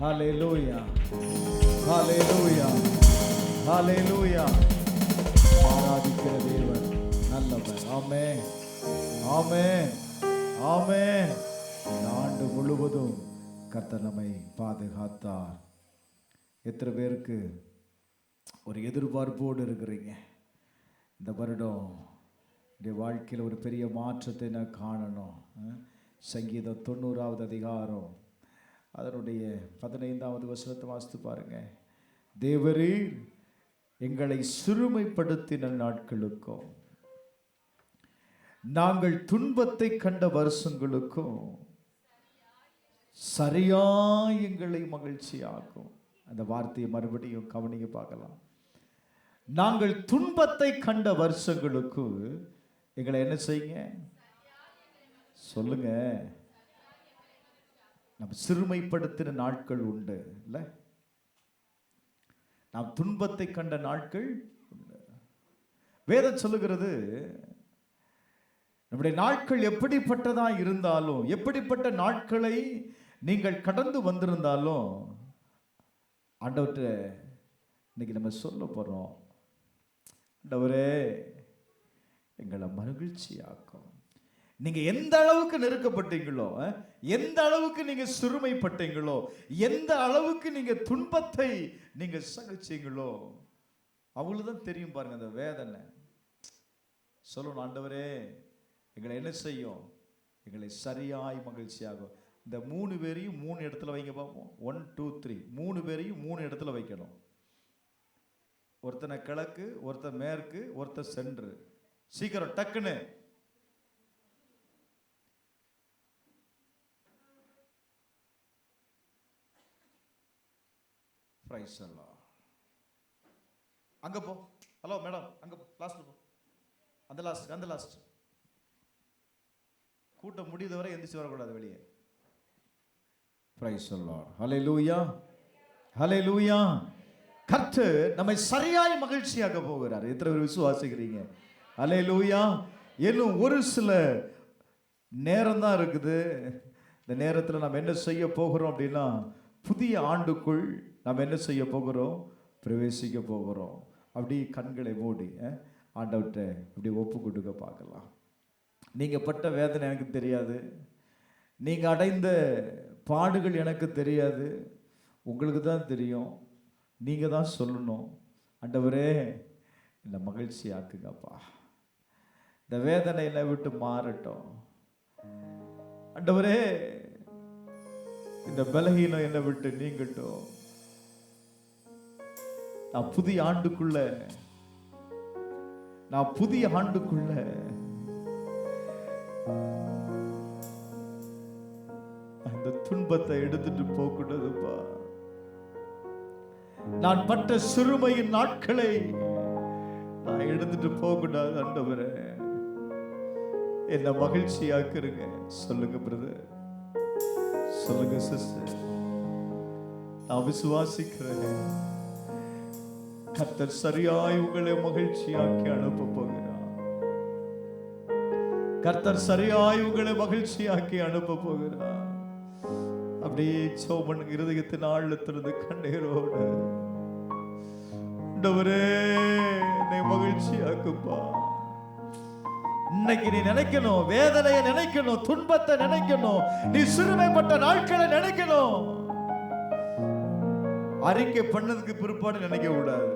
ஹல்லேலூயா, ஹல்லேலூயா, ஹல்லேலூயா. ஆராதிக்கிற தேவன் நல்லவர். ஆமென், ஆமென், ஆமென். இந்த ஆண்டு முழுவதும் கர்த்தர் நம்மை பாதுகாத்தார். எத்தனை பேருக்கு ஒரு எதிர்பார்ப்போடு இருக்கிறீங்க? இந்த வருடம் என்னுடைய வாழ்க்கையில் ஒரு பெரிய மாற்றத்தை நான் காணணும். சங்கீதம் 90வது அதிகாரம் அதனுடைய 15வது வசனத்தை வாசித்து பாருங்க. தேவரீர் எங்களை சிறுமைப்படுத்தின நாட்களுக்கும் நாங்கள் துன்பத்தை கண்ட வருஷங்களுக்கும் சரியாய் எங்களை மகிழ்ச்சியாக்கும். அந்த வார்த்தையை மறுபடியும் கவனிங்க பார்க்கலாம். நாங்கள் துன்பத்தை கண்ட வருஷங்களுக்கு எங்களை என்ன செய்யுங்க சொல்லுங்க. நம்ம சிறுமைப்படுத்தின நாட்கள் உண்டு இல்ல? நாம் துன்பத்தை கண்ட நாட்கள் உண்டு. வேதம் சொல்லுகிறது, நம்முடைய நாட்கள் எப்படிப்பட்டதா இருந்தாலும், எப்படிப்பட்ட நாட்களை நீங்கள் கடந்து வந்திருந்தாலும், ஆண்டவர்கிட்ட இன்னைக்கு நம்ம சொல்ல போறோம், ஆண்டவரே எங்களை மகிழ்ச்சியாக்கும். நீங்க எந்த அளவுக்கு நெருக்கப்பட்டீங்களோ, எந்த அளவுக்கு நீங்க சிறுமைப்பட்டீங்களோ, எந்த அளவுக்கு நீங்க துன்பத்தை நீங்க சகிச்சீங்களோ, அவ்வளவுதான் தெரியும் பாருங்க அந்த வேதனை. சொல்லணும், ஆண்டவரே எங்களை என்ன செய்யும், எங்களை சரியாய் மகிழ்ச்சியாகும். இந்த 3 பேரையும் 3 இடத்துல வைங்க பார்ப்போம். 1 2 3 3 பேரையும் 3 இடத்துல வைக்கணும். ஒருத்தனை கிழக்கு, ஒருத்தன் மேற்கு, ஒருத்தன் சென்று. சீக்கிரம் டக்குன்னு. அங்க போ. ஹலோ மேடம், அங்க லாஸ்ட் போ. அந்த லாஸ்ட். கூட்டம் முடியுது வரை எந்திரிச்சு வரக்கூடாது வெளியே. Praise the Lord. Hallelujah, hallelujah. கர்த்தர் நம்மை சரியாய் மகிழ்ச்சியாக போகிறார். எத்தனை பேர் விசுவாசிக்கிறீங்க? ஹல்லேலூயா. இன்னும் ஒரு சில நேரம் தான் இருக்குது. இந்த நேரத்தில் நம்ம என்ன செய்ய போகிறோம் அப்படின்னா, புதிய ஆண்டுக்குள் நாம் என்ன செய்ய போகிறோம், பிரவேசிக்க போகிறோம். அப்படி கண்களை மூடி ஆண்டவர்கிட்ட அப்படி ஒப்பு கொடுக்க பார்க்கலாம். நீங்கள் பட்ட வேதனை எனக்கு தெரியாது, நீங்கள் அடைந்த பாடுகள் எனக்கு தெரியாது, உங்களுக்கு தான் தெரியும். நீங்கள் தான் சொல்லணும், ஆண்டவரே என்னை மகிழ்ச்சி ஆக்குங்கப்பா, இந்த வேதனை என்னை விட்டு மாறட்டும், ஆண்டவரே இந்த பலகீனம் என்னை விட்டு நீங்கட்டும். நான் புதிய ஆண்டுக்குள்ள அந்த துன்பத்தை எடுத்துட்டு போகக்கூடாதுப்பா. நான் பட்ட சிறுமையின் நாட்களை நான் எடுத்துட்டு போகக்கூடாது. ஆண்டவரே என்ன மகிழ்ச்சியாக்குறீங்க. சொல்லுங்க பிரதர், சொல்லுங்க சிஸ்டர். நான் விசுவாசிக்கிறேன், கர்த்தர் சரியாய் உங்களை மகிழ்ச்சியாக்கி அனுப்ப போகிறார். கர்த்தர் சரியாய் உங்களை மகிழ்ச்சியாக்கி அனுப்ப போகிறார். அப்படியே சோமன் இருதயத்தின் ஆழத்திலிருந்து கண்ணீரோடு, ஆண்டவரே என்னை மகிழ்ச்சியாக்குப்பா. இன்னைக்கு நீ நினைக்கணும், வேதனையை நினைக்கணும், துன்பத்தை நினைக்கணும், நீ சிறுமைப்பட்ட நாட்களை நினைக்கணும். அறிக்கை பண்ணதுக்கு பிற்பாடு நினைக்க கூடாது.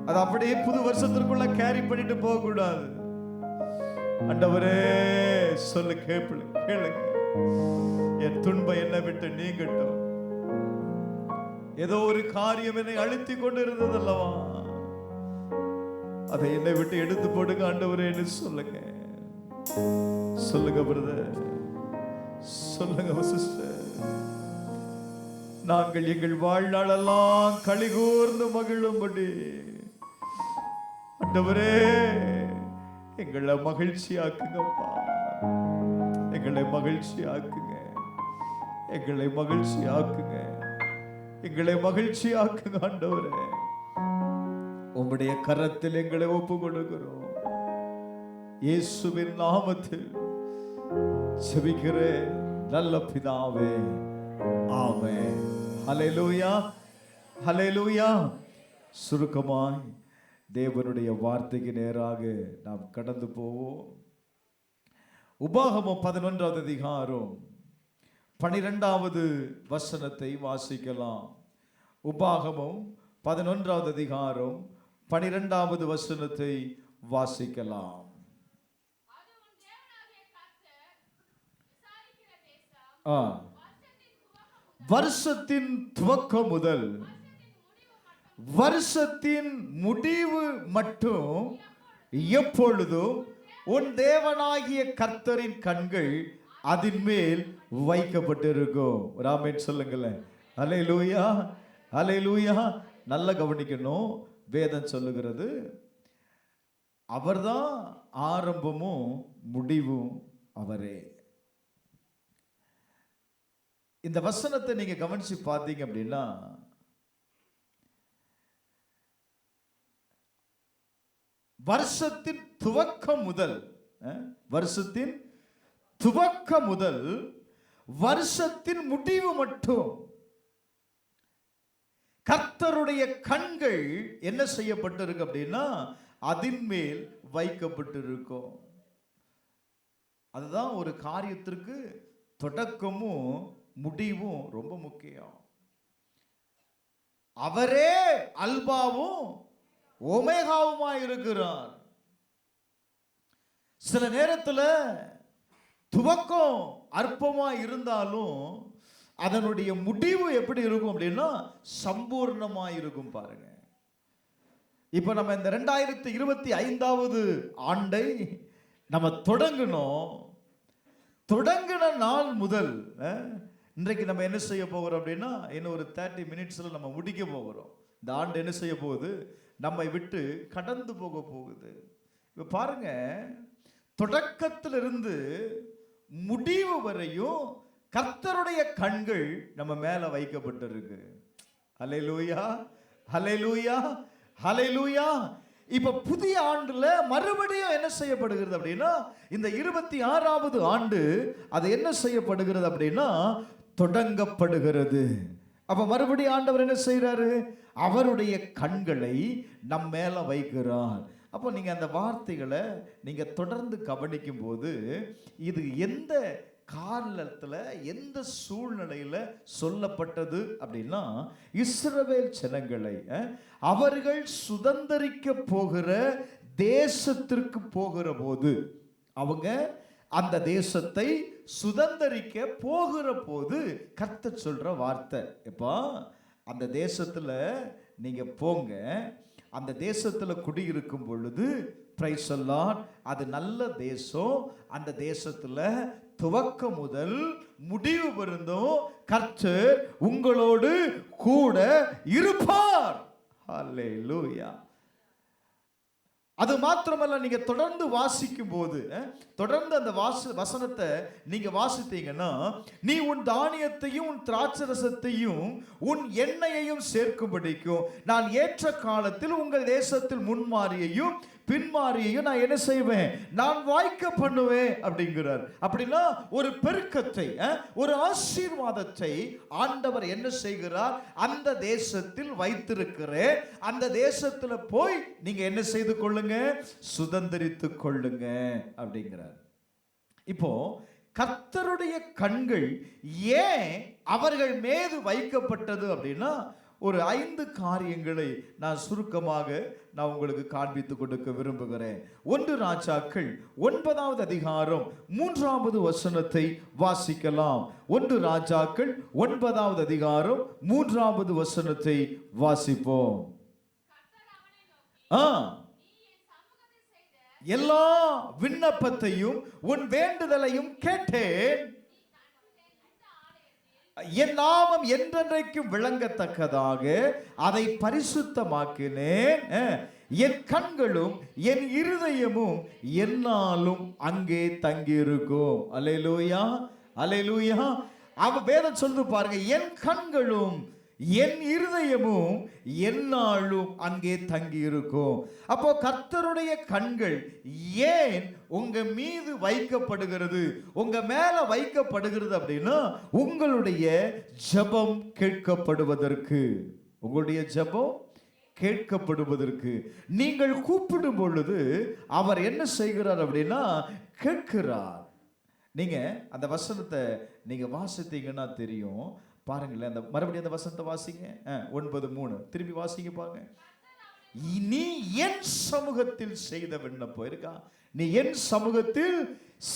அது அப்படியே புது வருஷத்திற்குள்ள கேரி பண்ணிட்டு போக கூடாது. ஆண்டவரே சொல்லு, கேளுங்க, என் துன்பம் என்னை விட்டு நீங்கட்டும். ஏதோ ஒரு காரியம் என்னை அழுத்தி கொண்டு இருந்தது அல்லவா, அதை என்னை விட்டு எடுத்து போடுங்க ஆண்டவரேன்னு சொல்லுங்க. சொல்லுங்க பிரதர், சொல்லுங்க சிஸ்டர். நாங்கள் எங்கள் வாழ்நாளெல்லாம் களிகூர்ந்து மகிழும்படி ஆண்டவரே எங்களை மகிழ்ச்சியாக்குங்கப்பா. எங்களை மகிழ்ச்சியாக்குங்க, எங்களை மகிழ்ச்சியாக்குங்க, எங்களை மகிழ்ச்சியாக்குங்க ஆண்டவரே. உம்முடைய கரத்தில் எங்களை ஒப்பு கொடுக்கிறோம். இயேசுவின் நாமத்தில் ஜெபிக்கிறேன் நல்ல பிதாவே, ஆமென். ஹல்லேலூயா, ஹல்லேலூயா. சுருக்கமாய் தேவனுடைய வார்த்தைக்கு நேராக நாம் கடந்து போவோம். உபாகமம் 11வது அதிகாரம் 12வது வசனத்தை வாசிக்கலாம். உபாகமம் 11வது அதிகாரம் 12வது வசனத்தை வாசிக்கலாம். வருஷத்தின் துவக்கம் முதல் வருஷத்தின் முடிவு மட்டும் எப்பொழுதும் உன் தேவனாகிய கர்த்தரின் கண்கள் அதன் மேல் வைக்கப்பட்டிருக்கும். ராமேன் சொல்லுங்களேன். அல்லேலூயா, அல்லேலூயா. நல்லா கவனிக்கணும். வேதம் சொல்லுகிறது அவர்தான் ஆரம்பமும் முடிவும் அவரே. இந்த வசனத்தை நீங்க கவனிச்சு பார்த்தீங்க அப்படின்னா, வருஷத்தின் துவக்கம் முதல் வருஷத்தின் துவக்கம் முதல் வருஷத்தின் முடிவு மட்டும் கர்த்தருடைய கண்கள் என்ன செய்யப்பட்டிருக்கு அப்படின்னா அதன் மேல் வைக்கப்பட்டிருக்கும். அதுதான் ஒரு காரியத்திற்கு தொடக்கமும் முடிவும் ரொம்ப முக்கியம். அவரே அல்பாவும் ஒமேகாவுமாய் இருக்கிறார். சில நேரத்தில் துவக்கம் அற்பமா இருந்தாலும் அதனுடைய முடிவு எப்படி இருக்கும் அப்படின்னா சம்பூர்ணமாய் இருக்கும். பாருங்க, இப்ப நம்ம இந்த 2025வது ஆண்டை நம்ம தொடங்கினோம். தொடங்கின நாள் முதல் இன்றைக்கு நம்ம என்ன செய்ய போகிறோம் அப்படின்னா இன்னும் ஒரு 30 மினிட்ஸ்ல நம்ம முடிக்க போகிறோம். இந்த ஆண்டு என்ன செய்ய போகுது, நம்மை விட்டு கடந்து போக போகுது. இப்ப பாருங்க, தொடக்கத்திலிருந்து முடிவு வரையும் கர்த்தருடைய கண்கள் நம்ம மேல வைக்கப்பட்டிருக்கு. ஹல்லேலூயா, ஹல்லேலூயா, ஹல்லேலூயா. இப்ப புதிய ஆண்டுல மறுபடியும் என்ன செய்யப்படுகிறது அப்படின்னா இந்த 26வது ஆண்டு அது என்ன செய்யப்படுகிறது அப்படின்னா தொடங்கப்படுகிறது. அப்ப மறுபடியும் ஆண்டவர் என்ன செய்யறாரு, அவருடைய கண்களை நம் மேல வைக்கிறார். அப்போ நீங்க அந்த வார்த்தைகளை நீங்க தொடர்ந்து கவனிக்கும் போது இது எந்த காலத்துல எந்த சூழ்நிலையில சொல்லப்பட்டது அப்படின்னா இஸ்ரவேல் ஜனங்களை அவர்கள் சுதந்தரிக்க போகிற தேசத்திற்கு போகிற போது, அவங்க அந்த தேசத்தை சுதந்தரிக்க போகிற போது கர்த்தர் சொல்ற வார்த்தை, எப்பா அந்த தேசத்துல நீங்க போங்க, அந்த தேசத்துல குடியிருக்கும் பொழுது பிரைஸ் தி லார்ட், அது நல்ல தேசம், அந்த தேசத்துல துவக்கம் முதல் முடிவு வரைக்கும் கர்த்தர் உங்களோடு கூட இருப்பார். ஹல்லேலூயா. அது மாத்திரமல்ல, நீங்க தொடர்ந்து வாசிக்கும் போது தொடர்ந்து அந்த வசனத்தை நீங்க வாசித்தீங்கன்னா, நீ உன் தானியத்தையும் உன் திராட்சரசத்தையும் உன் எண்ணெயையும் சேர்க்கும்படிக்கும் நான் ஏற்ற காலத்தில் உங்கள் தேசத்தில் முன்மாரியையும் பின்மாரியையும் நான் என்ன செய்வேன், நான் வாய்க்க பண்ணுவேன் அப்படிங்கிறார். அப்படின்னா ஒரு பெருக்கத்தை, ஒரு ஆசீர்வாதத்தை ஆண்டவர் என்ன செய்கிறார், அந்த தேசத்தில் வைத்திருக்கிறேன், அந்த தேசத்துல போய் நீங்க என்ன செய்து கொள்ளுங்க, சுதந்தரித்து கொள்ளுங்க அப்படிங்கிறார். இப்போ கர்த்தருடைய கண்கள் ஏன் அவர்கள் மீது வைக்கப்பட்டது அப்படின்னா ஒரு 5 காரியங்களை நான் சுருக்கமாக நான் உங்களுக்கு காண்பித்து கொடுக்க விரும்புகிறேன். 1 ராஜாக்கள் 9வது அதிகாரம் 3வது வசனத்தை வாசிக்கலாம். 1 ராஜாக்கள் 9வது அதிகாரம் 3வது வசனத்தை வாசிப்போம். எல்லா விண்ணப்பத்தையும் உன் வேண்டுதலையும் கேட்டேன், என் நாமம் என்றென்றைக்கும் விளங்கத்தக்கதாக அதை பரிசுத்தமாக்கினேன், என் கண்களும் என் இருதயமும் என்னாலும் அங்கே தங்கியிருக்கும். அல்லேலூயா, அல்லேலூயா. அவ வேதம் சொல்லுது பாருங்க, என் கண்களும் என் இருதயமும் எந்நாளும் அங்கே தங்கி இருக்கும். அப்போ கர்த்தருடைய கண்கள் ஏன் உங்க மீது வைக்கப்படுகிறது, உங்க மேல வைக்கப்படுகிறது அப்படின்னா உங்களுடைய ஜெபம் கேட்கப்படுவதற்கு, உங்களுடைய ஜெபம் கேட்கப்படுவதற்கு. நீங்கள் கூப்பிடும் பொழுது அவர் என்ன செய்கிறார் அப்படின்னா கேட்கிறார். நீங்க அந்த வசனத்தை நீங்க வாசித்தீங்கன்னா தெரியும். பாருங்களேன், அந்த மறுபடியும் அந்த வசனத்தை வாசிங்க. 9:3 திரும்பி வாசிங்க பாருங்க. நீ என் சமூகத்தில் செய்த விண்ணப்பம் இருக்கா, நீ என் சமூகத்தில்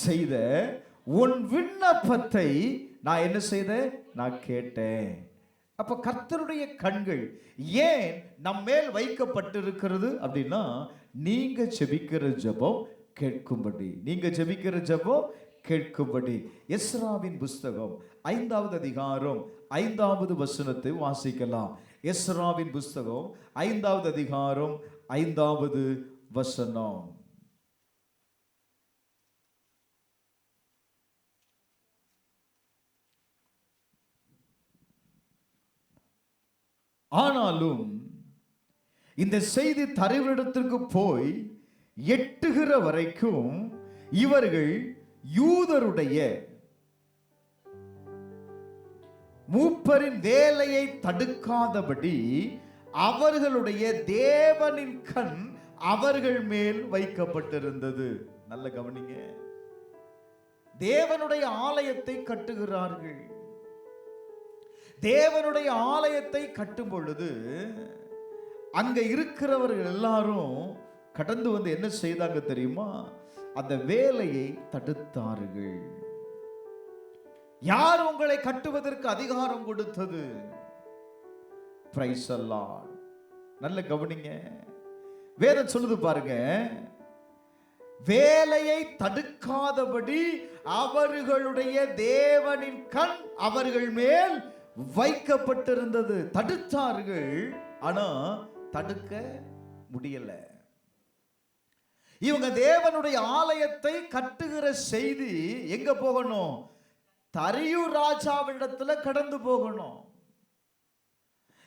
செய்த உன் விண்ணப்பத்தை நான் என்ன செய்தேன், நான் கேட்டேன். அப்ப கர்த்தருடைய கண்கள் ஏன் நம்ம மேல் வைக்கப்பட்டிருக்கிறது அப்படின்னா நீங்க ஜெபிக்கிற ஜெபம் கேட்கும்படி, நீங்க ஜெபிக்கிற ஜெபம் கேட்கும்படி. எஸ்ராவின் புஸ்தகம் 5வது அதிகாரம் 5வது வசனத்தை வாசிக்கலாம். எஸ்ராவின் புஸ்தகம் 5வது அதிகாரம் 5வது வசனம். ஆனாலும் இந்த செய்தி தரைவிடத்திற்கு போய் எட்டுகிற வரைக்கும் இவர்கள் யூதருடைய மூப்பரின் வேலையை தடுக்காதபடி அவர்களுடைய தேவனின் கண் அவர்கள் மேல் வைக்கப்பட்டிருந்தது. நல்ல கவனிங்க, தேவனுடைய ஆலயத்தை கட்டுகிறார்கள். தேவனுடைய ஆலயத்தை கட்டும் பொழுது அங்க இருக்கிறவர்கள் எல்லாரும் கடந்து வந்து என்ன செய்தாங்க தெரியுமா, அந்த வேலையை தடுத்தார்கள். யார் உங்களை கட்டுவதற்கு அதிகாரம் கொடுத்தது? பிரைஸ் அல்லாஹ். நல்ல கவனிங்க, வேதம் சொல்லுது பாருங்க, வேலையை தடுக்காதபடி அவர்களுடைய தேவனின் கண் அவர்கள் மேல் வைக்கப்பட்டிருந்தது. தடுத்தார்கள், ஆனா தடுக்க முடியல. இவங்க தேவனுடைய ஆலயத்தை கட்டுகிற செய்தி எங்க போகணும், தரியு ராஜாவிடத்துல கடந்து போகணும்.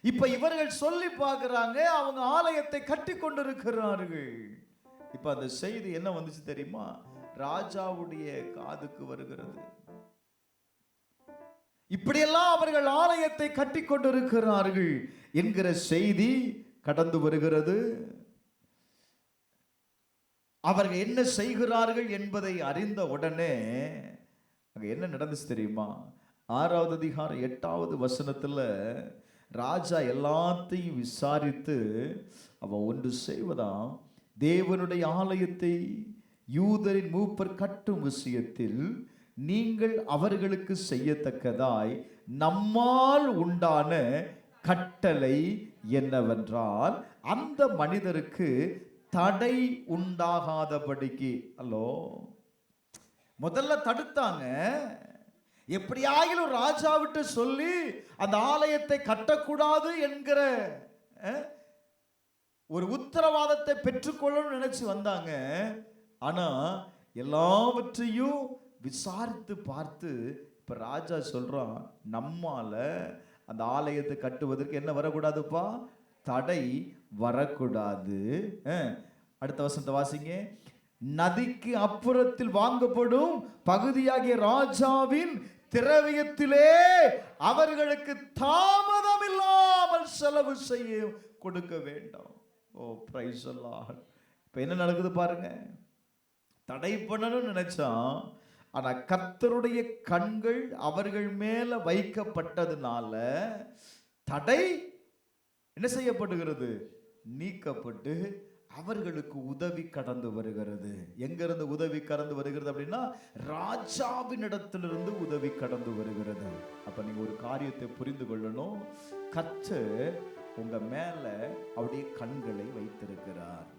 இப்ப இவர்கள் சொல்லி பார்க்கிறாங்க, அவங்க ஆலயத்தை கட்டி கொண்டிருக்கிறார்கள். இப்ப அந்த செய்தி என்ன வந்துச்சு தெரியுமா, ராஜாவுடைய காதுக்கு வருகிறது. இப்படியெல்லாம் அவர்கள் ஆலயத்தை கட்டி கொண்டிருக்கிறார்கள் என்கிற செய்தி கடந்து வருகிறது. அவர்கள் என்ன செய்கிறார்கள் என்பதை அறிந்த உடனே அங்க என்ன நடந்துச்சு தெரியுமா, 6வது அதிகாரம் 8வது வசனத்துல ராஜா எல்லாத்தையும் விசாரித்து அவன் ஒன்று செய்வதாம், தேவனுடைய ஆலயத்தை யூதரின் மூப்பர் கட்டும் விஷயத்தில் நீங்கள் அவர்களுக்கு செய்யத்தக்கதாய் நம்மால் உண்டான கட்டளை என்னவென்றால் அந்த மனிதருக்கு தடை உண்டாகாதபடிக்கு. அல்லோ, முதல்ல தடுத்தாங்க. எப்படியாயிலும் ராஜா விட்டு சொல்லி அந்த ஆலயத்தை கட்டக்கூடாது என்கிற ஒரு உத்தரவாதத்தை பெற்றுக்கொள்ளணும்னு நினைச்சு வந்தாங்க. ஆனா எல்லாவற்றையும் விசாரித்து பார்த்து இப்ப ராஜா சொல்றான், நம்மால அந்த ஆலயத்தை கட்டுவதற்கு என்ன வரக்கூடாதுப்பா, தடை வரக்கூடாது. அடுத்த வசனத்தை வாசிங்க. நதிக்கு அப்புறத்தில் வாங்கப்படும் பகுதியாகிய ராஜாவின் திரவியத்திலே அவர்களுக்கு தாமதம் இல்லாமல் செலவு செய்ய கொடுக்க வேண்டும். ஓ பிரைஸ் அல்லாஹ். இப்ப என்ன நடக்குது பாருங்க, தடை பண்ணணும்னு நினைச்சான், ஆனா கர்த்தருடைய கண்கள் அவர்கள் மேல வைக்கப்பட்டதுனால தடை என்ன செய்யப்படுகிறது, நீக்கப்பட்டு அவர்களுக்கு உதவி கடந்து வருகிறது. எங்கிருந்து உதவி கடந்து வருகிறது அப்படின்னா ராஜாவின் இடத்திலிருந்து உதவி கடந்து வருகிறது. அப்ப நீங்க ஒரு காரியத்தை புரிந்து கொள்ளணும், கர்த்தர் உங்க மேல அவருடைய கண்களை வைத்திருக்கிறார்.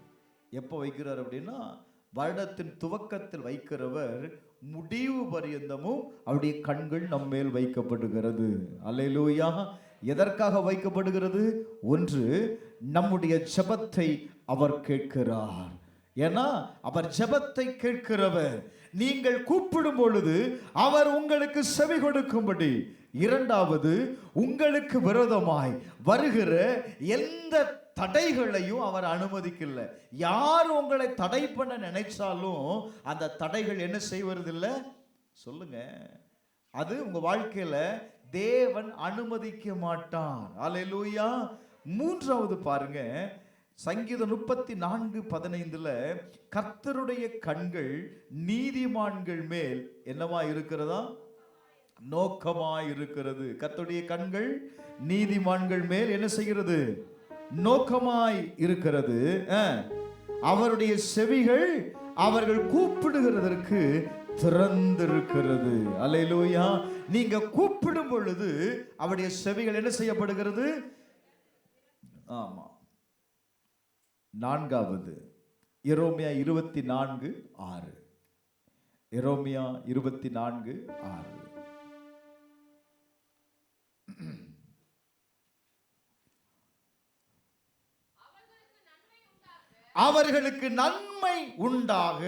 எப்போ வைக்கிறார் அப்படின்னா வருடத்தின் துவக்கத்தில் வைக்கிறவர் முடிவு பரியந்தமும் அவருடைய கண்கள் நம்ம மேல் வைக்கப்படுகிறது. அல்லேலூயா. எதற்காக வைக்கப்படுகிறது? ஒன்று, நம்முடைய ஜெபத்தை அவர் கேட்கிறார். ஏன்னா அவர் ஜெபத்தை கேட்கிறவர். நீங்கள் கூப்பிடும் பொழுது அவர் உங்களுக்கு செவி கொடுக்கும்படி. இரண்டாவது, உங்களுக்கு விரோதமாய் வருகிற எந்த தடைகளையும் அவர் அனுமதிக்கல. யார் உங்களை தடை பண்ண நினைச்சாலும் அந்த தடைகள் என்ன செய்வதில்லை சொல்லுங்க, அது உங்க வாழ்க்கையில தேவன் அனுமதிக்க மாட்டார். அல்லேலூயா. மூன்றாவது பாருங்க, சங்கீதம் 34:15 கர்த்தருடைய கண்கள் நீதிமான்கள் மேல் என்னவா இருக்கிறதா? நோக்கமாய் இருக்கிறது. கர்த்தருடைய கண்கள் நீதிமான்கள் மேல் என்ன செய்கிறது? நோக்கமாய் இருக்கிறது. அவருடைய செவிகள் அவர்கள் கூப்பிடுகிறதற்கு திறந்திருக்கிறது. அல்லேலூயா. நீங்க கூப்பிடும் பொழுது அவருடைய செவிகள் என்ன செய்யப்படுகிறது? ஆமா. நான்காவது, எரேமியா 24:6. எரேமியா 24:6. அவர்களுக்கு நன்மை உண்டாக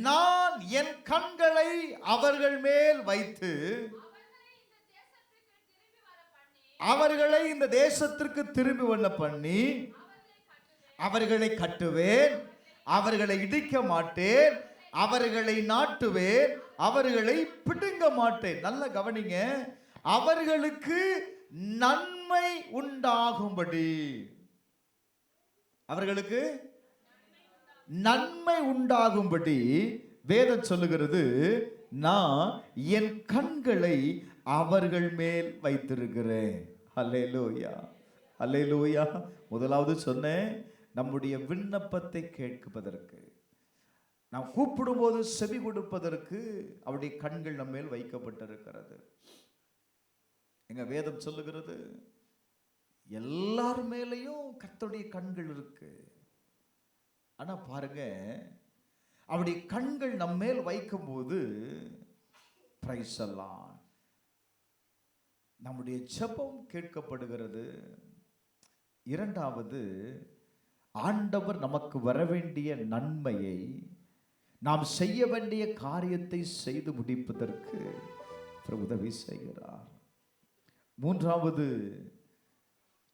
நான் என் கண்களை அவர்கள் மேல் வைத்து அவர்களை இந்த தேசத்திற்கு திரும்பி வர பண்ணி அவர்களை கட்டுவேன், அவர்களை இடிக்க மாட்டேன், அவர்களை நாட்டுவேன், அவர்களை பிடுங்க மாட்டேன். நல்ல கவனிங்க, அவர்களுக்கு நன்மை உண்டாகும்படி. அவர்களுக்கு நன்மை உண்டாகும்படி வேதம் சொல்லுகிறது, நான் என் கண்களை அவர்கள் மேல் வைத்திருக்கிறேன். அல்லேலூயா, அல்லேலூயா. முதலாவது சொன்னேன், நம்முடைய விண்ணப்பத்தை கேட்பதற்கு, நாம் கூப்பிடும் போது செவி கொடுப்பதற்கு அவருடைய கண்கள் நம்ம மேல் வைக்கப்பட்டிருக்கிறது. எங்க வேதம் சொல்லுகிறது, எல்லார் மேலையும் கர்த்தருடைய கண்கள் இருக்கு. ஆனா பாருங்க, அவருடைய கண்கள் நம்ம மேல் வைக்கும் போது பிரைஸ் எல்லாம் நம்முடைய ஜெபம் கேட்கப்படுகிறது. இரண்டாவது, ஆண்டவர் நமக்கு வரவேண்டிய நன்மையை, நாம் செய்ய வேண்டிய காரியத்தை செய்து முடிப்பதற்கு உதவி செய்கிறார். மூன்றாவது,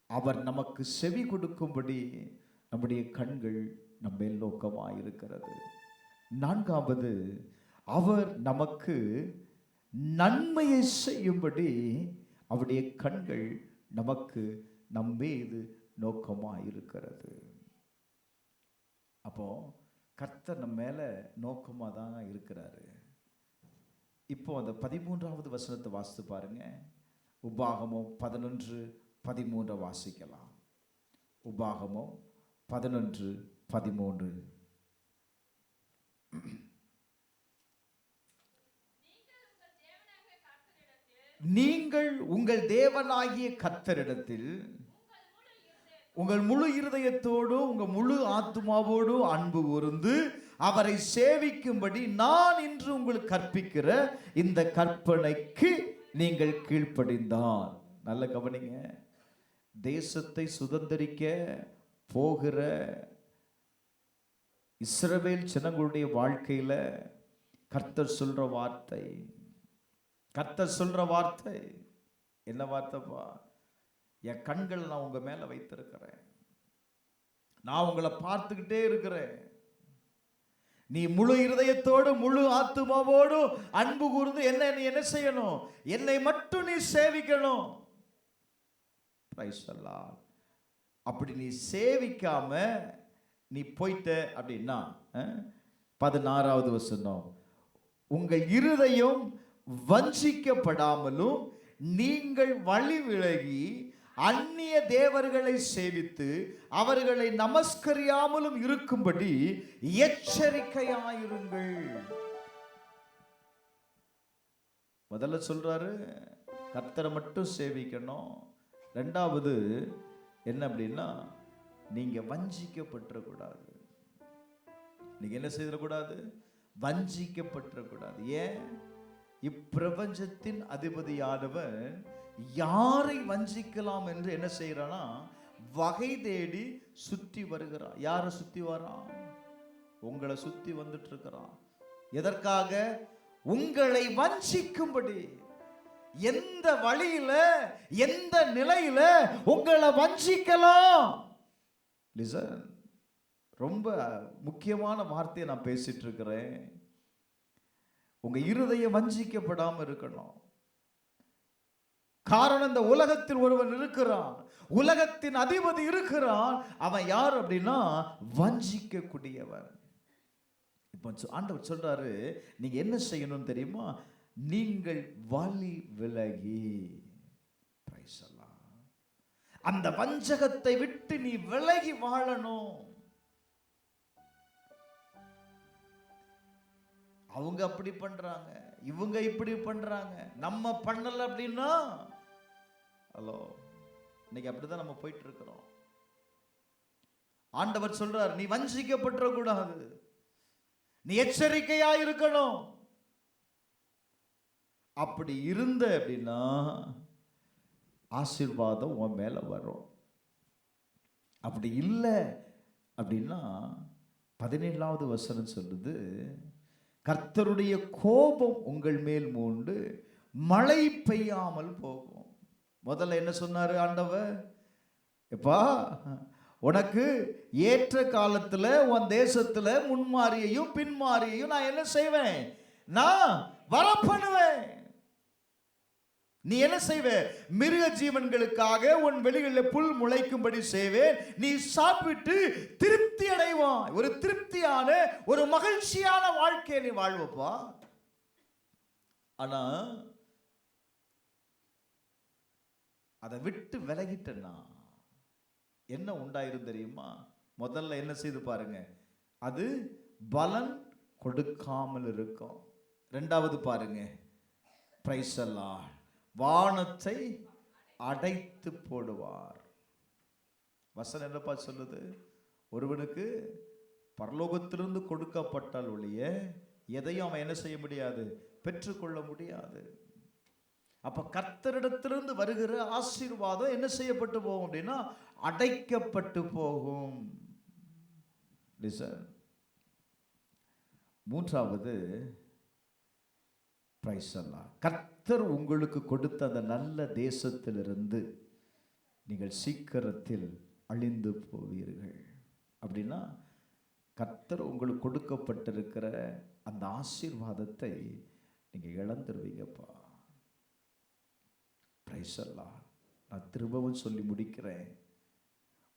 அவர் நமக்கு செவி கொடுக்கும்படி நம்முடைய கண்கள் நம்ம நோக்கமாயிருக்கிறது. நான்காவது, அவர் நமக்கு நன்மையை செய்யும்படி அவருடைய கண்கள் நமக்கு நம்மீது நோக்கமாயிருக்கிறது. அப்போ கர்த்தர் நம்ம மேல நோக்கமாக தான் இருக்கிறாரு. இப்போ அந்த 13வது வசனத்தை வாசித்து பாருங்க. உபாகமம் 11:13 வாசிக்கலாம். உபாகமம் 11:13. நீங்கள் உங்கள் தேவனாகிய கர்த்தரிடத்தில் உங்கள் முழு இருதயத்தோடு உங்கள் முழு ஆத்துமாவோடு அன்பு கூர்ந்து அவரை சேவிக்கும்படி நான் இன்று உங்களுக்கு கற்பிக்கிற இந்த கற்பனைக்கு நீங்கள் கீழ்ப்படிந்தால். நல்ல கவனிங்க, தேசத்தை சுதந்தரிக்க போகிற இஸ்ரவேல் ஜனங்களுடைய வாழ்க்கையில கர்த்தர் சொல்ற வார்த்தை, கர்த்தர் சொல்ற வார்த்தை என்ன வார்த்தைப்பா? என் கண்கள் நான் உங்க மேல வைத்திருக்கிறேன், நான் உங்களை பார்த்துக்கிட்டே இருக்கிறேன். நீ முழு இருதயத்தோடு முழு ஆத்துமாவோடு அன்பு கூர்ந்து நீ என்ன செய்யணும்? என்னை மட்டும் நீ சேவிக்கணும். அப்படி நீ சேவிக்காம நீ போயிட்ட அப்படின்னா 16வது வசனம், உங்கள் இருதயம் வஞ்சிக்கப்படாமலும் நீங்கள் வழி விலகி அந்நிய தேவர்களை சேவித்து அவர்களை நமஸ்கரியாமலும் இருக்கும்படி எச்சரிக்கையாயிருங்கள். முதல்ல சொல்றாரு கர்த்தரை மட்டும் சேவிக்கணும். ரெண்டாவது என்ன அப்படின்னா, நீங்க வஞ்சிக்கப்பட்டுறக்கூடாது. நீங்க என்ன செய்திடக்கூடாது? வஞ்சிக்கப்பட்டுறக்கூடாது. ஏன்? இப்பிரபஞ்சத்தின் அதிபதியானவன் யாரை வஞ்சிக்கலாம் என்று என்ன செய்யறானா வகை தேடி சுற்றி வருகிறான். யாரை சுத்தி வரான்? உங்களை சுத்தி வந்துட்டு இருக்கிறான். எதற்காக? உங்களை வஞ்சிக்கும்படி. எந்த வழியில, எந்த நிலையில உங்களை வஞ்சிக்கலாம். லிசன், ரொம்ப முக்கியமான வார்த்தையை நான் பேசிட்டு இருக்கிறேன். உங்க இருதயம் வஞ்சிக்கப்படாம இருக்கணும். காரணம், இந்த உலகத்தில் ஒருவன் இருக்கிறான், உலகத்தின் அதிபதி இருக்கிறான். அவன் யார் அப்படின்னா வஞ்சிக்க கூடியவன். இப்போ ஆண்டவர் சொல்றாரு, நீங்க என்ன செய்யணும் தெரியுமா? நீங்கள் வழி விலகி, அந்த வஞ்சகத்தை விட்டு நீ விலகி வாழணும். அவங்க அப்படி பண்றாங்க, இவங்க இப்படி பண்றாங்க, நம்ம பண்ணல அப்படின்னா, ஹலோ, இன்னைக்கு அப்படிதான் நம்ம போயிட்டு இருக்கிறோம். ஆண்டவர் சொல்றார், நீ வஞ்சிக்கப்பட்ட கூடாது, நீ எச்சரிக்கையா இருக்கணும். அப்படி இருந்த அப்படின்னா ஆசீர்வாதம் உன் மேல வரும். அப்படி இல்லை அப்படின்னா 17வது வசனம் சொல்லுது, கர்த்தருடைய கோபம் உங்கள் மேல் மூண்டு மழை பெய்யாமல் போகும். முதல்ல என்ன சொன்னாரு ஆண்டவர்? எப்பா, உனக்கு ஏற்ற காலத்துல உன் தேசத்துல முன்மாரியையும் பின்மாரியையும் நான் என்ன செய்வேன்? நான் வரப்பண்ணுவேன். நீ என்ன செய்வே? மிருக ஜீவன்களுக்காக உன் வெளிகளில் புல் முளைக்கும்படி செய்வேன். நீ சாப்பிட்டு திருப்தி அடைவாய். ஒரு திருப்தியான, ஒரு மகிழ்ச்சியான வாழ்க்கையை நீ வாழ்வப்பா. ஆனா அதை விட்டு விலகிட்டனா என்ன உண்டாயிரும் தெரியுமா? முதல்ல என்ன செய்து பாருங்க, அது பலன் கொடுக்காமல் இருக்கும். இரண்டாவது பாருங்க, பிரைஸ் அல்லாஹ், வானத்தை அடைத்து போடுவார். வசனம் என்னப்பா சொல்லுது? ஒருவனுக்கு பரலோகத்திலிருந்து கொடுக்கப்பட்டால் ஒழிய எதையும் அவன் என்ன செய்ய முடியாது? பெற்றுக்கொள்ள முடியாது. அப்ப கர்த்தரிடத்திலிருந்து வருகிற ஆசீர்வாதம் என்ன செய்யப்பட்டு போகும் அப்படின்னா அடைக்கப்பட்டு போகும். மூன்றாவது, பிரைஸ் அல்லாஹ், கர்த்தர் உங்களுக்கு கொடுத்த அந்த நல்ல தேசத்திலிருந்து நீங்கள் சீக்கிரத்தில் அழிந்து போவீர்கள். அப்படின்னா கர்த்தர் உங்களுக்கு கொடுக்கப்பட்டிருக்கிற அந்த ஆசீர்வாதத்தை நீங்க இழந்துருவீங்கப்பா. பிரைஸ் அல்லாஹ். நான் திரும்பவும் சொல்லி முடிக்கிறேன்,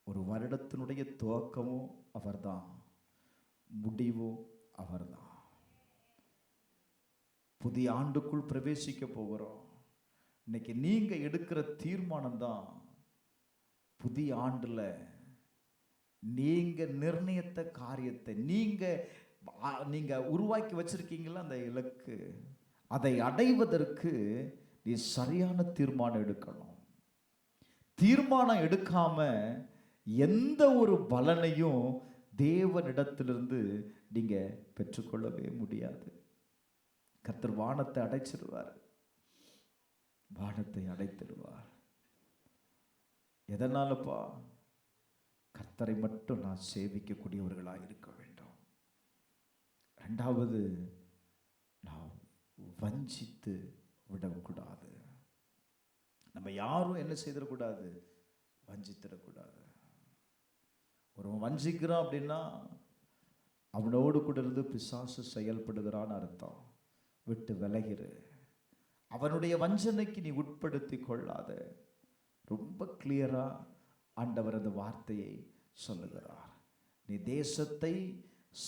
ஒரு வருடத்தினுடைய துவக்கமும் அவர்தான், முடிவும் அவர்தான். புதிய ஆண்டுக்குள் பிரவேசிக்க போகிறோம். இன்னைக்கு நீங்க எடுக்கிற தீர்மானம் தான் புதிய ஆண்டுல நீங்க நிர்ணயித்த காரியத்தை நீங்க உருவாக்கி வச்சிருக்கீங்களா அந்த இலக்கு, அதை அடைவதற்கு நீ சரியான தீர்மானம் எடுக்கணும். தீர்மானம் எடுக்காம எந்த ஒரு பலனையும் தேவனிடத்திலிருந்து நீங்க பெற்றுக்கொள்ளவே முடியாது. கர்த்தர் வானத்தை அடைச்சிருவார், வானத்தை அடைத்திருவார். எதனாலப்பா? கர்த்தரை மட்டும் நான் சேவிக்கக்கூடியவர்களாக இருக்க வேண்டும். இரண்டாவது, நான் வஞ்சித்து விடக்கூடாது. நம்ம யாரும் என்ன செய்திடக்கூடாது? வஞ்சித்திடக்கூடாது. ஒருவன் வஞ்சிக்கிறான் அப்படின்னா அவனோடு கூட இருந்து பிசாசு செயல்படுகிறான்னு அர்த்தம். விட்டு விலகிரு. அவனுடைய வஞ்சனைக்கு நீ உட்படுத்தி கொள்ளாத. ரொம்ப கிளியரா ஆண்டவர் அந்த வார்த்தையை சொல்லுகிறார். நீ தேசத்தை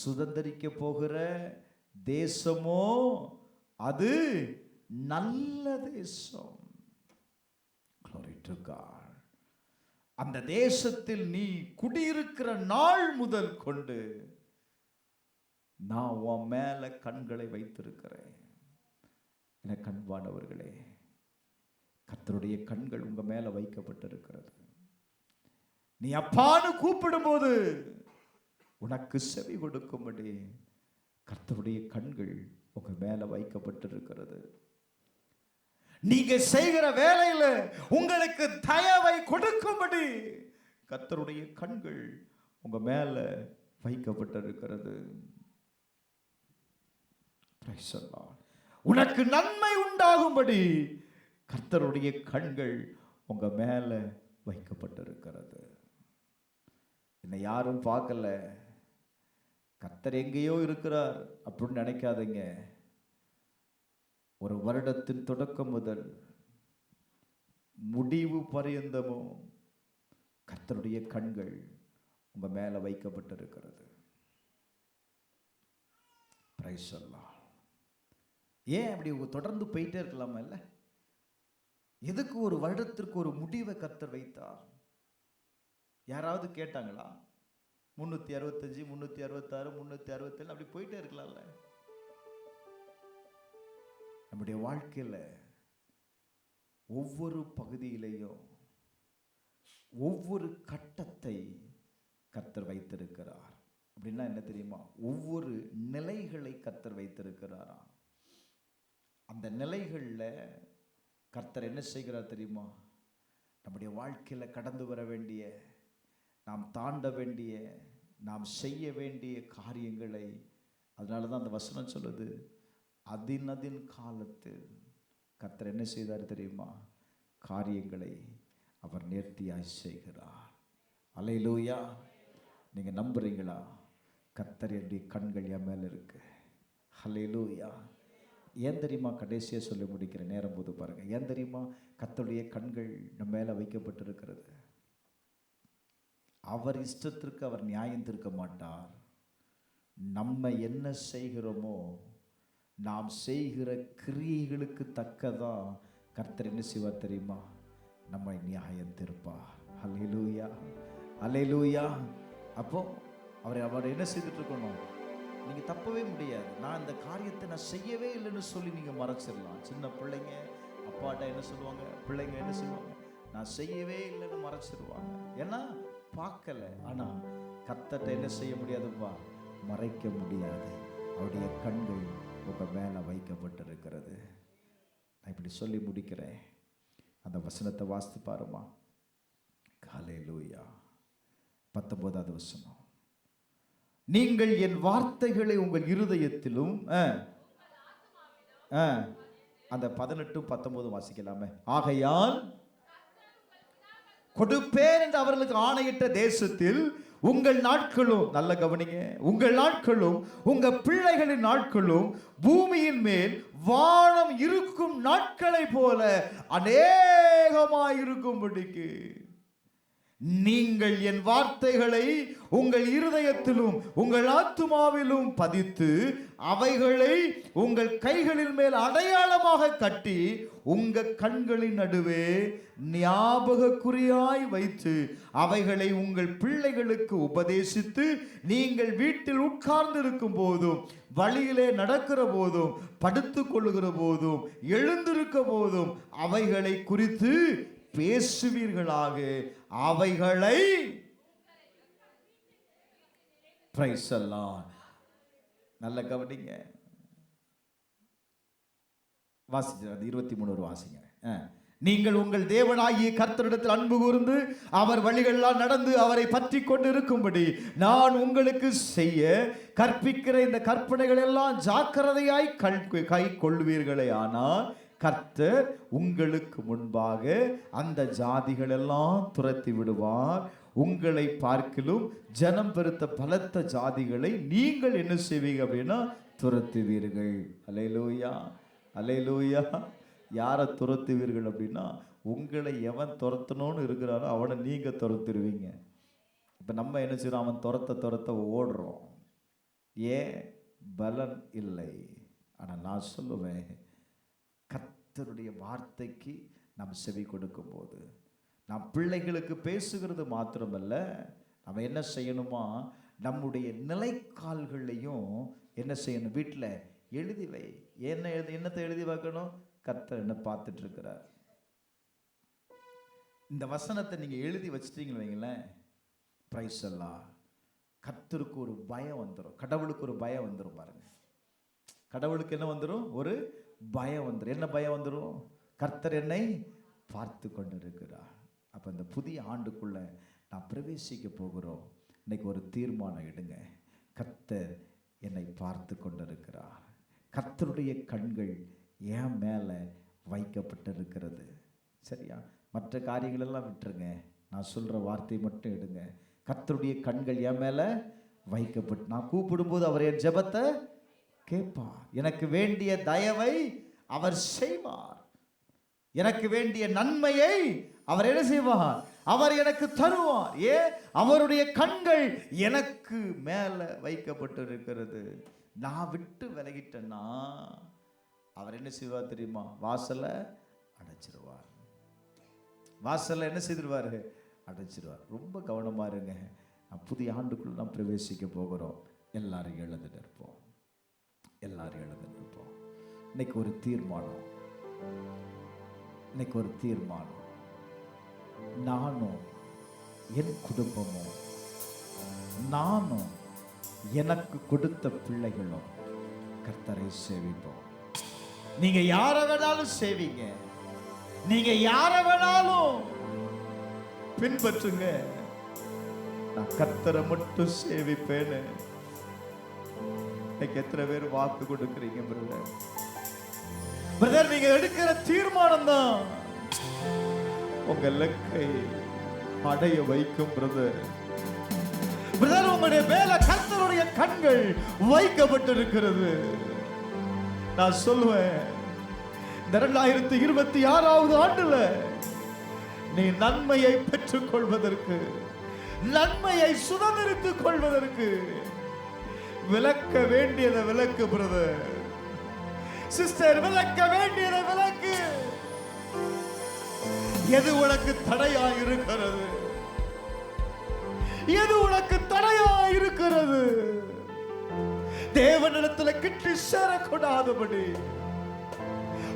சுதந்தரிக்க போகிற தேசமோ அது நல்ல தேசம். Glory to God. அந்த தேசத்தில் நீ குடியிருக்கிற நாள் முதல் கொண்டு நான் உன் மேல கண்களை வைத்திருக்கிறேன். என கண்பானவர்களே, கர்த்தருடைய கண்கள் உங்க மேல வைக்கப்பட்டிருக்கிறது. நீ அப்பான்னு கூப்பிடும் போது உனக்கு செவி கொடுக்கும்படி கர்த்தருடைய கண்கள் உங்க மேல வைக்கப்பட்டிருக்கிறது. நீங்க செய்கிற வேலையில உங்களுக்கு தயவை கொடுக்கும்படி கர்த்தருடைய கண்கள் உங்க மேல வைக்கப்பட்டிருக்கிறது. உனக்கு நன்மை உண்டாகும்படி கர்த்தருடைய கண்கள் உங்க மேல வைக்கப்பட்டிருக்கிறது. என்னை யாரும் பார்க்கல, கர்த்தர் எங்கேயோ இருக்கிறார் அப்படின்னு நினைக்காதீங்க. ஒரு வருடத்தின் தொடக்கம் முதல் முடிவு பரியந்தமும் கர்த்தருடைய கண்கள் உங்க மேல வைக்கப்பட்டிருக்கிறது. பிரைஸ் அல்லாஹ். ஏன் அப்படி தொடர்ந்து போயிட்டே இருக்கலாமா? இல்லை, எதுக்கு ஒரு வருடத்திற்கு ஒரு முடிவை கர்த்தர் வைத்தார்? யாராவது கேட்டாங்களா? 365 366 367 அப்படி போயிட்டே இருக்கலாம்ல. நம்முடைய வாழ்க்கையில ஒவ்வொரு பகுதியிலையும் ஒவ்வொரு கட்டத்தை கர்த்தர் வைத்திருக்கிறார். அப்படின்னா என்ன தெரியுமா? ஒவ்வொரு நிலைகளை கர்த்தர் வைத்திருக்கிறாரா. அந்த நிலைகளில் கர்த்தர் என்ன செய்கிறார் தெரியுமா? நம்முடைய வாழ்க்கையில் கடந்து வர வேண்டிய, நாம் தாண்ட வேண்டிய, நாம் செய்ய வேண்டிய காரியங்களை, அதனால தான் அந்த வசனம் சொல்லுது, அதின் காலத்தில் கர்த்தர் என்ன செய்தார் தெரியுமா? காரியங்களை அவர் நேர்த்தியாய் செய்கிறார். அல்லேலூயா. நீங்கள் நம்புறீங்களா? கர்த்தர் என்னுடைய கண்கள் என் மேலே இருக்கு. அல்லேலூயா. ஏன் தெரியுமா? கடைசியாக சொல்லி முடிக்கிற நேரம் போது பாருங்க. ஏன் தெரியுமா கர்த்தருடைய கண்கள் நம்ம மேலே வைக்கப்பட்டிருக்கிறது? அவர் இஷ்டத்திற்கு அவர் நியாயம் தீர்க்க மாட்டார். நம்ம என்ன செய்கிறோமோ, நாம் செய்கிற கிரியைகளுக்கு தக்கதான் கர்த்தர் என்ன செய்வார் தெரியுமா? நம்மை நியாயம் தீர்ப்பார். அல்லேலூயா, அல்லேலூயா. அப்போ அவர் என்ன செய்துட்டு இருக்கணும்? நீங்கள் தப்பவே முடியாது. நான் இந்த காரியத்தை நான் செய்யவே இல்லைன்னு சொல்லி நீங்கள் மறைச்சிடலாம். சின்ன பிள்ளைங்க அப்பாட்ட என்ன சொல்லுவாங்க? பிள்ளைங்க என்ன செய்வாங்க? நான் செய்யவே இல்லைன்னு மறைச்சிடுவாங்க. ஏன்னா பார்க்கல. ஆனால் கர்த்தர்ட்ட என்ன செய்ய முடியாதுப்பா? மறைக்க முடியாது. அவருடைய கண்கள் உங்கள் மேலே வைக்கப்பட்டிருக்கிறது. நான் இப்படி சொல்லி முடிக்கிறேன். அந்த வசனத்தை வாசித்து பாருமா. ஹல்லேலூயா. 19வது வசனம். நீங்கள் என் வார்த்தைகளை உங்கள் இருதயத்திலும், அந்த 18 19 வாசிக்கலாமே. ஆகையால் கொடுப்பேன் என்று அவர்களுக்கு ஆணையிட்ட தேசத்தில் உங்கள் நாட்களும், நல்ல கவனிங்க, உங்கள் நாட்களும் உங்க பிள்ளைகளின் நாட்களும் பூமியின் மேல் வானம் இருக்கும் நாட்களை போல அநேகமாயிருக்கும்படிக்கு நீங்கள் என் வார்த்தைகளை உங்கள் இருதயத்திலும் உங்கள் ஆத்துமாவிலும் பதித்து அவைகளை உங்கள் கைகளின் மேல் அடையாளமாக கட்டி உங்கள் கண்களின் நடுவே ஞாபக குறியாய் வைத்து அவைகளை உங்கள் பிள்ளைகளுக்கு உபதேசித்து நீங்கள் வீட்டில் உட்கார்ந்து இருக்கும் போதும், வழியிலே நடக்கிற போதும், படுத்து கொள்ளுகிற போதும், எழுந்திருக்க போதும் அவைகளை குறித்து பேசுவீர்களாக. அவைகளை பிரைஸ் அல்லாஹ். நல்ல கவனிங்க. வாசிச்சு 23 வாசிங்க. நீங்கள் உங்கள் தேவனாகிய கர்த்தரிடத்தில் அன்பு கூர்ந்து அவர் வழிகளெல்லாம் நடந்து அவரை பற்றி கொண்டு இருக்கும்படி நான் உங்களுக்கு செய்ய கற்பிக்கிற இந்த கற்பனைகள் எல்லாம் ஜாக்கிரதையாய் கை கொள்வீர்களே. ஆனால் கர்த்தர் உங்களுக்கு முன்பாக அந்த ஜாதிகள் எல்லாம் துரத்தி விடுவார். உங்களை பார்க்கிலும் ஜனம் பெருத்த பலத்த ஜாதிகளை நீங்கள் என்ன செய்வீங்க அப்படின்னா துரத்துவீர்கள். அல்லேலூயா, அல்லேலூயா. யாரை துரத்துவீர்கள் அப்படின்னா, உங்களை எவன் துரத்தணும்னு இருக்கிறாரோ அவனை நீங்கள் துரத்துருவீங்க. இப்போ நம்ம என்ன செய்யறோம்? அவன் துரத்த ஓடுறோம். ஏன்? பலன் இல்லை. ஆனால் நான் சொல்லுவேன், கர்த்தருடைய வார்த்தைக்கு நாம் செவி கொடுக்கும் போது, நாம் பிள்ளைகளுக்கு பேசுகிறது மாத்திரமல்ல, நம்ம என்ன செய்யணுமா, நம்முடைய நிலைக்கால்களையும் என்ன செய்யணும்? வீட்டில் எழுதி வை. என்னத்தை எழுதி வைக்கணும்? கர்த்தர் என்ன பார்த்துட்டு இருக்கிறார். இந்த வசனத்தை நீங்க எழுதி வச்சிட்டீங்கன்னு வைங்களேன், பிரைஸ் எல்லாம் கர்த்தருக்கு ஒரு பயம் வந்துடும். கடவுளுக்கு ஒரு பயம் வந்துடும். பாருங்க, கடவுளுக்கு என்ன வந்துடும்? ஒரு பயம் வந்துடும். என்ன பயம் வந்துடும்? கர்த்தர் என்னை பார்த்து கொண்டு இருக்கிறார். அப்போ இந்த புதிய ஆண்டுக்குள்ள நான் பிரவேசிக்க போகிறோம். இன்னைக்கு ஒரு தீர்மானம் எடுங்க. கர்த்தர் என்னை பார்த்து கொண்டிருக்கிறார். கர்த்தருடைய கண்கள் என் மேலே வைக்கப்பட்டிருக்கிறது. சரியா? மற்ற காரியங்களெல்லாம் விட்டுருங்க. நான் சொல்கிற வார்த்தை மட்டும் எடுங்க. கர்த்தருடைய கண்கள் என் மேலே வைக்கப்பட்டு, நான் கூப்பிடும்போது அவர் என் ஜெபத்தை கேட்பார். எனக்கு வேண்டிய தயவை அவர் செய்வார். எனக்கு வேண்டிய நன்மையை அவர் என்ன செய்வார்? அவர் எனக்கு தருவார். அவருடைய கண்கள் எனக்கு மேலே வைக்கப்பட்டிருக்கிறது. நான் விட்டு விலகிட்டேன்னா அவர் என்ன செய்வார் தெரியுமா? வாசலை அடைச்சிருவார். வாசலை என்ன செய்திருவாரு? அடைச்சிருவார். ரொம்ப கவனமா இருங்க. நான் புதிய ஆண்டுக்குள்ள நாம் பிரவேசிக்க போகிறோம். எல்லாரும் எழுந்து நிற்போம். எல்லாரும் எழுந்து நிற்போம். இன்னைக்கு ஒரு தீர்மானம். இன்னைக்கு ஒரு தீர்மானம். நானும் என் குடும்பமும், நானும் எனக்கு கொடுத்த பிள்ளைகளும் கர்த்தரை சேவிப்போம். நீங்க யார வேணாலும் சேவிங்க, நீங்க யார வேணாலும் பின்பற்றுங்க, நான் கர்த்தரை மட்டும் சேவிப்பேன்னு எத்தனை பேர் வாக்கு கொடுக்கிறீங்க பிரதர்? பிரதர், நீங்க எடுக்கிற தீர்மானம் தான் உங்க இலக்கை அடைய வைக்கும் பிரதர். பிரதர், உங்களுடைய மேல கர்த்தருடைய கண்கள் வைக்கப்பட்டிருக்கிறது. நான் சொல்லுவேன், இந்த 2026வது ஆண்டுல நீ நன்மையை பெற்றுக் கொள்வதற்கு, நன்மையை சுதந்திரித்துக் கொள்வதற்கு விலக்க வேண்டியதை விலக்கு பிரதர். சிஸ்டர், விலக்க வேண்டியதை விலக்கு. எது உனக்கு தடையா இருக்கிறது? எது உனக்கு தடையா இருக்கிறது? தேவனிடத்தில் கிட்டி சேரக்கூடாதபடி,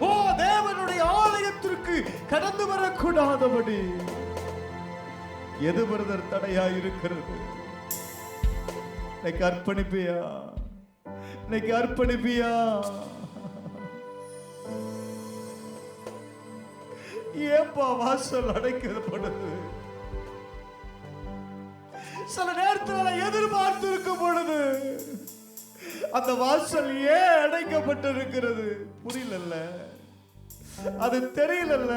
ஓ தேவனுடைய ஆலயத்திற்கு கடந்து வரக்கூடாதபடி எது பிரதர் தடையா இருக்கிறது? இன்னைக்கு அர்ப்பணிப்பியா? இன்னைக்கு அர்ப்பணிப்பியா? ஏப்பா வாசல் அடைக்கப்படுது? சில நேரத்தில் எதிர்பார்த்து இருக்கும் பொழுது அந்த வாசல் ஏன் அடைக்கப்பட்டிருக்கிறது புரியல, அது தெரியல.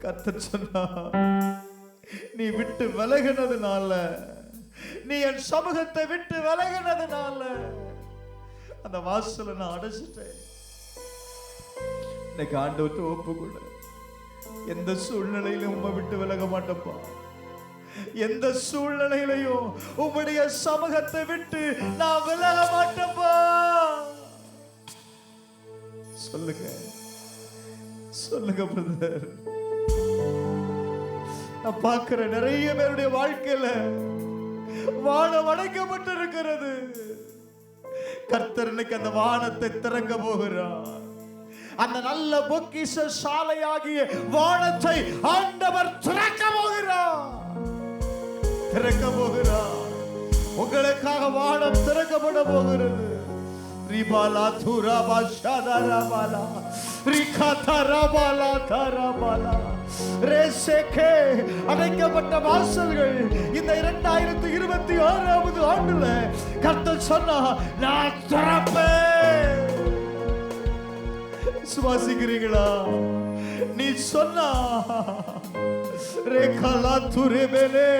கர்த்தர் சொன்னா, நீ விட்டு விலகினதுனால, நீ என் சமூகத்தை விட்டு விலகினதுனால அந்த வாசலை நான் அடைச்சிட்டேன். இன்னைக்கு ஆண்டவர்கிட்ட ஒப்பு கொடு. எந்த சூழ்நிலையிலும் உம்மை விட்டு விலக மாட்டப்பா. எந்த சூழ்நிலையிலையும் உம்முடைய சமூகத்தை விட்டு நான் விலக மாட்டப்பா. சொல்லுங்க, சொல்லுங்க பிரதர். நான் பார்க்கிற நிறைய பேருடைய வாழ்க்கையில வானம் அடைக்கப்பட்டு இருக்கிறது. கர்த்தர் இன்னைக்கு அந்த வானத்தை திறக்க போகிறார். அந்த நல்ல பொக்கிஷ சாலையாகிய வானத்தை ஆண்டவர் திறக்க போகிறார். திறக்க போகிறார். உங்களுக்காக வானம் திறக்கப்பட போகிறது. ரிபாலா துராபா ஷாதாராபாலா ரிகாதாராபாலா தாராபாலா ரேசேகே. அடைக்கப்பட்ட வாசல்கள் இந்த 2026வது ஆண்டுல கர்த்தர் சொன்னா, நான் திறப்பேன். சுவாசிக்கிறீங்களா? நீ சொன்னா ரேகாலா துரேபேலே.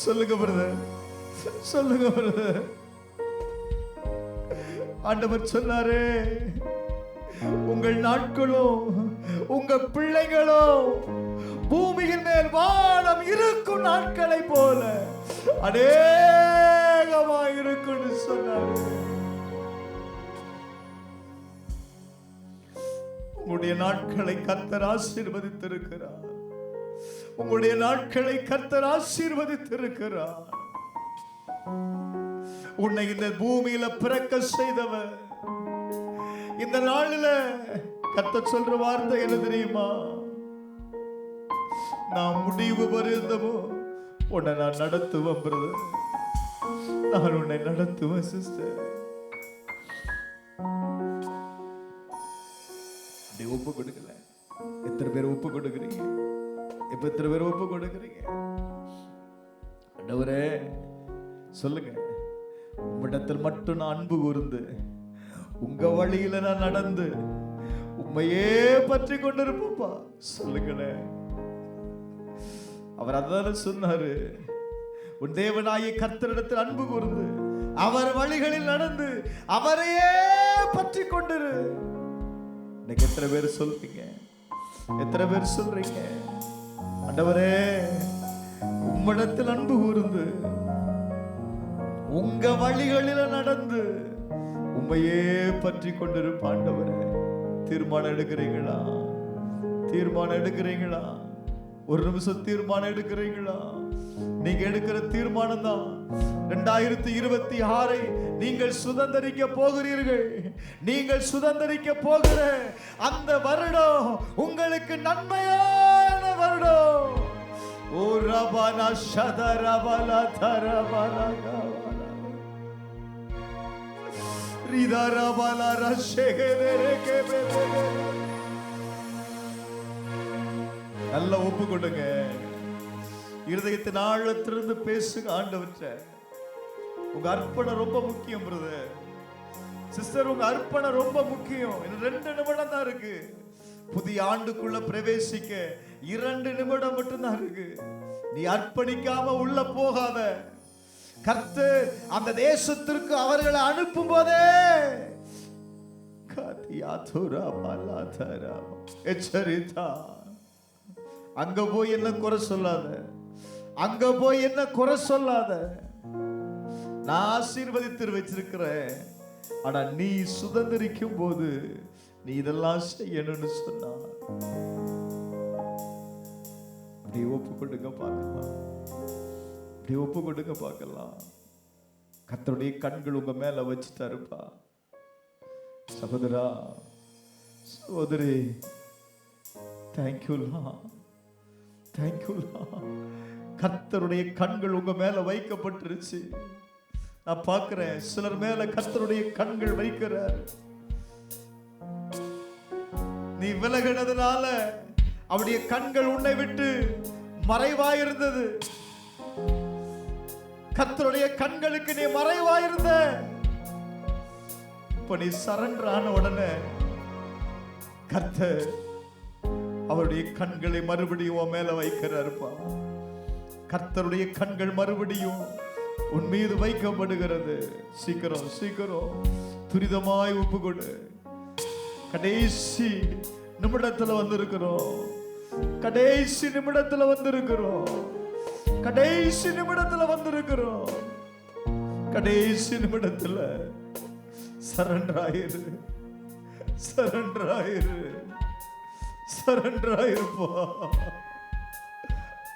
சொல்லுங்க பிரதர், சொல்லுங்க பிரதர். ஆண்டவர் சொன்னாரே, உங்கள் நாட்களும் உங்க பிள்ளைகளும் பூமியின் மேல் வானம் இருக்கும் நாட்களை போல அநேகமா இருக்கும் சொன்னார். உங்களுடைய நாட்களை கர்த்தர் ஆசீர்வதித்திருக்கிறார். உங்களுடைய நாட்களை கர்த்தர் ஆசீர்வதித்திருக்கிறார். உன்னை இந்த பூமியில பிறக்க செய்தவர் இந்த நாளில கர்த்தர் சொல்ற வார்த்தை என்ன தெரியுமா? நான் முடிவு பரியந்தமோ உன்னை நான் நடத்துவேன் பிரதர். நான் உன்னை நடத்துவேன் சிஸ்டர். ஒப்பு கொடுக்கல. எத்தனை பேர் ஒப்பு கொடுக்குறீங்க? இப்ப எத்தனை பேர் ஒப்பு கொடுக்குறீங்க? ஆண்டவரே சொல்லுங்க, உம்மிடத்தில் மட்டும் நான் அன்பு கூர்ந்து உங்க வழியில நான் நடந்து உண்மையே பற்றி கொண்டிருப்பா. சொல்லுங்களேன். அவர் அதான சொன்னாரு, உன் தேவனாகிய கர்த்தரிடத்தில் அன்பு கூர்ந்து அவர் வழிகளில் நடந்து அவரையே பற்றி கொண்டிரு. இன்னைக்கு எத்தனை பேர் சொல்றீங்க? எத்தனை பேர் சொல்றீங்க? ஆண்டவரே உம்மிடத்தில் அன்பு கூர்ந்து உங்க வழிகளில் நடந்து உம்மையே பற்றி கொண்டிருப்ப. ஆண்டவரே தீர்மானம் எடுக்கிறீங்களா? தீர்மானம் எடுக்கிறீங்களா? ஒரு நிமிஷம் தீர்மானம் எடுக்கிறீங்களா? நீங்க எடுக்கிற தீர்மானம் தான் 2026 நீங்கள் சுதந்தரிக்க போகிறீர்கள். நீங்கள் சுதந்தரிக்க போகிற அந்த வருடம் உங்களுக்கு நன்மையான வருடம். ஓ ரபனா ஷதரபல தரபல ரிதரபல ரஷேகேரேகே. நல்ல ஒப்பு கொடுங்க. இருதயத்தின் ஆழத்திலிருந்து பேசுங்க ஆண்டவற்ற. உங்க அர்ப்பணம் ரொம்ப முக்கியம் பிரதர், சிஸ்டர். உங்க அர்ப்பணம் ரொம்ப முக்கியம். 2 நிமிடம் தான் இருக்கு. புதிய ஆண்டுக்குள்ள பிரவேசிக்க 2 நிமிடம் மட்டும்தான் இருக்கு. நீ அர்ப்பணிக்காம உள்ள போகாத. கர்த்தர் அந்த தேசத்திற்கு அவர்களை அனுப்பும் போதே எச்சரித்தா, அங்க போய் என்ன குறை சொல்லாத, அங்க போய் என்ன குறை சொல்லாத. நான் ஆசீர்வதித்து வச்சிருக்கிறேன். ஆனா நீ சுதந்திரிக்கும் போது நீ இதெல்லாம் செய்யணும்னு சொன்னா அப்படி ஒப்பு கொடுங்க பார்க்கலாம். அப்படி ஒப்பு கொடுங்க பார்க்கலாம். கர்த்தருடைய கண்கள் உங்க மேல வச்சுட்டாருப்பா. சகோதரா சகோதரி, தேங்க்யூலா, தேங்க்யூலா. கர்த்தருடைய கண்கள் உங்க மேல வைக்கப்பட்டிருச்சு. நான் பார்க்கிறேன் சிலர் மேல கர்த்தருடைய கண்கள் வைக்கிறார். நீ விலகினதுனால அவருடைய கண்கள் உன்னை விட்டு மறைவாயிருந்தது. கர்த்தருடைய கண்களுக்கு நீ மறைவாயிருந்த. இப்ப நீ சரண்டர் ஆன உடனே கர்த்தர் அவருடைய கண்களை மறுபடியும் உன் மேல வைக்கிறாருப்பா. கர்த்தருடைய கண்கள் மறுபடியும் உன் மீது வைக்கப்படுகிறது. சீக்கிரம் சீக்கிரம் துரிதமாய் ஒப்பு கொடு. கடைசி நிமிடத்துல வந்திருக்கிறோம். கடைசி நிமிடத்துல வந்திருக்கிறோம். கடைசி நிமிடத்துல வந்திருக்கிறோம். கடைசி நிமிடத்துல சரண்டர் ஆயிரு. சரண்டர் ஆயிரு. சரண்டர் ஆயிருப்பா.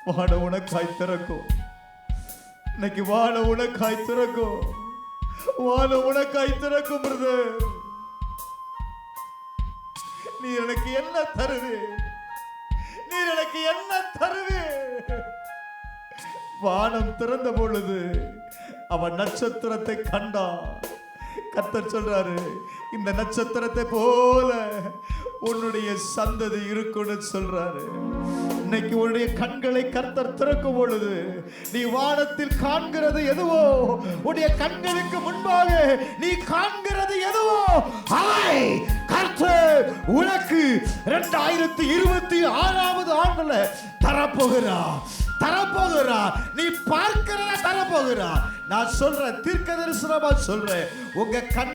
வாழ உனக்காய் திறக்கும். இன்னைக்கு வாழ உனக்காய் திறக்கும். வாழ உனக்காய் திறக்கும் பிரதர். நீ எனக்கு என்ன தருவே? நீ எனக்கு என்ன தருவே? வானம் திறந்த பொழுது அவன் நட்சத்திரத்தை கண்டான். கர்த்தர் சொல்றாரு, இந்த நட்சத்திரத்தை போல உன்னுடைய சந்ததி இருக்குன்னு சொல்றாரு. இன்னைக்கு உன்னுடைய கண்களை கர்த்தர் திறக்கும் பொழுது நீ வானத்தில் காண்கிறது எதுவோ, உன்னுடைய கண்களுக்கு முன்பாக நீ காண்கிறது எதுவோ அதை கர்த்தர் உனக்கு 2026 ஆண்டுல தரப்போகிறார். தரப்போகிறார். நீ பார்க்கிறத தரப்போகிறார். நான் சொல்றேன், தீர்க்க தரிசனமா சொல்றேன். உங்க கண்